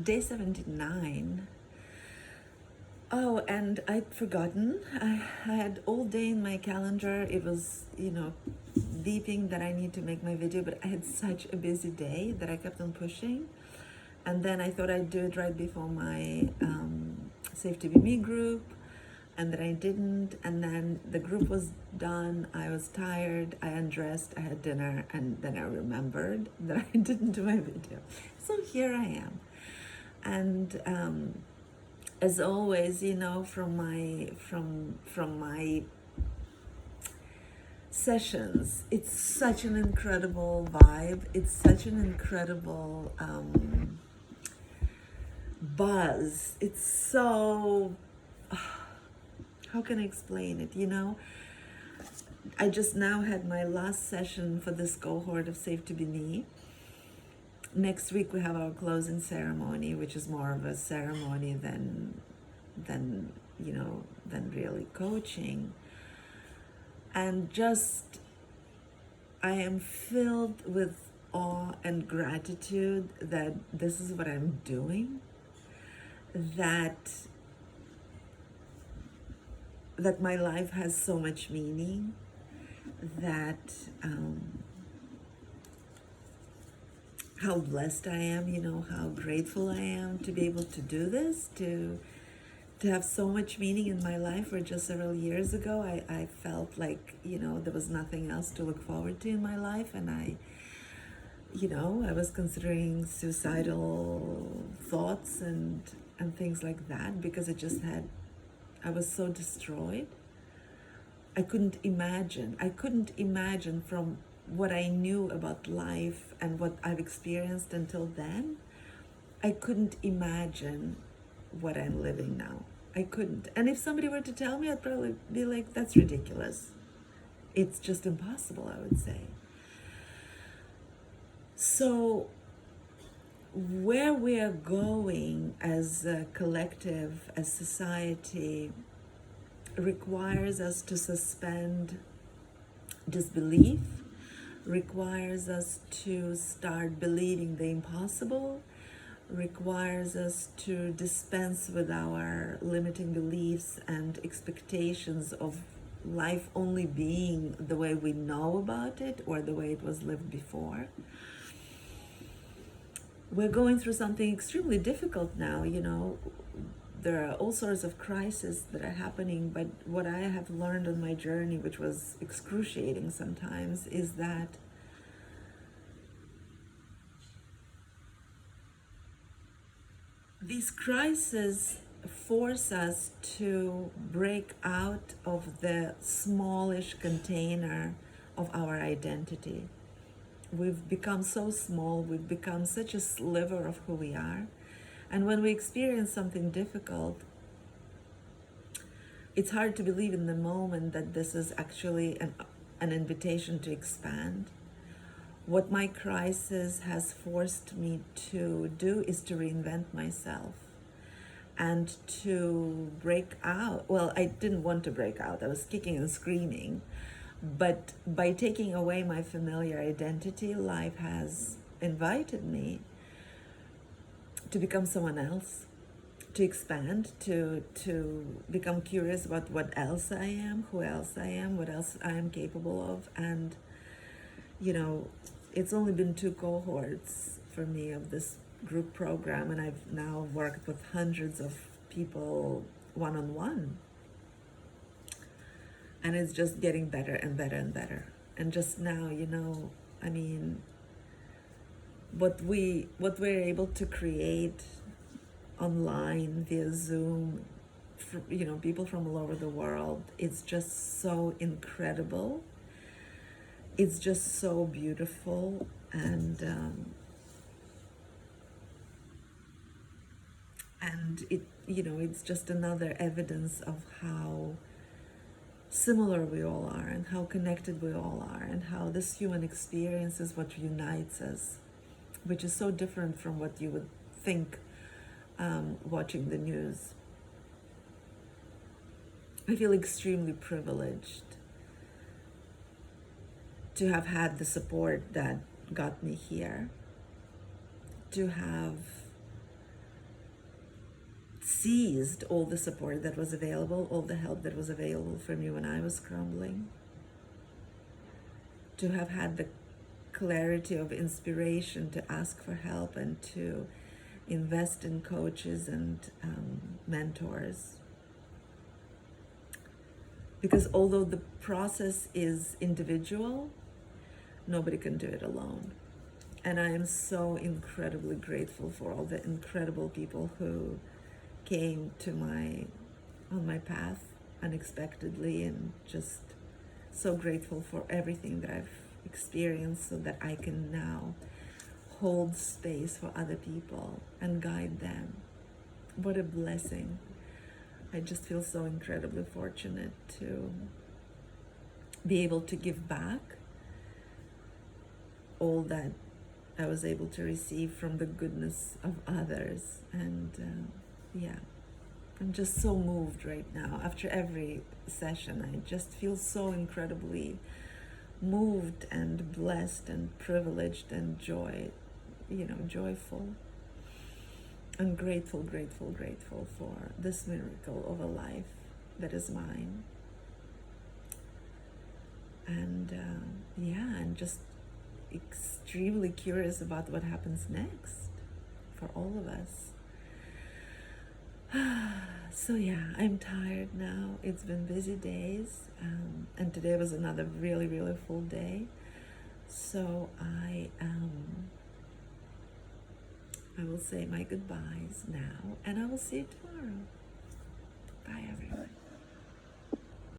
Day 79. Oh, and I'd forgotten. I had all day in my calendar. It was, beeping that I need to make my video, but I had such a busy day that I kept on pushing. And then I thought I'd do it right before my Safe to Be Me group, and then I didn't. And then the group was done. I was tired. I undressed. I had dinner, and then I remembered that I didn't do my video. So here I am. And as always, from my sessions, it's such an incredible vibe. It's such an incredible buzz. It's so, how can I explain it? I just now had my last session for this cohort of Safe to Be Me. Next week we have our closing ceremony, which is more of a ceremony than really coaching. And just, I am filled with awe and gratitude that this is what I'm doing, that my life has so much meaning, that how blessed I am, how grateful I am to be able to do this, to have so much meaning in my life, where just several years ago I felt like, there was nothing else to look forward to in my life. And I was considering suicidal thoughts and things like that, because I was so destroyed. I couldn't imagine from what I knew about life and what I've experienced until then. I couldn't imagine what I'm living now. I couldn't. And if somebody were to tell me, I'd probably be like, that's ridiculous. It's just impossible, I would say. So where we are going as a collective, as society, requires us to suspend disbelief, requires us to start believing the impossible, requires us to dispense with our limiting beliefs and expectations of life only being the way we know about it or the way it was lived before. We're going through something extremely difficult now, There are all sorts of crises that are happening, but what I have learned on my journey, which was excruciating sometimes, is that these crises force us to break out of the smallish container of our identity. We've become so small, we've become such a sliver of who we are. And when we experience something difficult, it's hard to believe in the moment that this is actually an invitation to expand. What my crisis has forced me to do is to reinvent myself and to break out. Well, I didn't want to break out. I was kicking and screaming. But by taking away my familiar identity, life has invited me to become someone else, to expand, to become curious about what else I am, who else I am, what else I am capable of. And, it's only been 2 cohorts for me of this group program, and I've now worked with hundreds of people one-on-one. And it's just getting better and better and better. And just now, what we're able to create online via Zoom, for, people from all over the world, it's just so incredible. It's just so beautiful, and it, it's just another evidence of how similar we all are, and how connected we all are, and how this human experience is what unites us, which is so different from what you would think watching the news. I feel extremely privileged to have had the support that got me here, to have seized all the support that was available, all the help that was available for me when I was crumbling. To have had the clarity of inspiration to ask for help and to invest in coaches and mentors. Because although the process is individual, nobody can do it alone. And I am so incredibly grateful for all the incredible people who came on my path unexpectedly, and just so grateful for everything that I've experienced so that I can now hold space for other people and guide them. What a blessing. I just feel so incredibly fortunate to be able to give back all that I was able to receive from the goodness of others. And yeah, I'm just so moved right now. After every session, I just feel so incredibly moved and blessed and privileged and joyful and grateful for this miracle of a life that is mine. And and just extremely curious about what happens next for all of us. So yeah, I'm tired now. It's been busy days, and today was another really full day. So I will say my goodbyes now, and I will see you tomorrow. Bye everyone.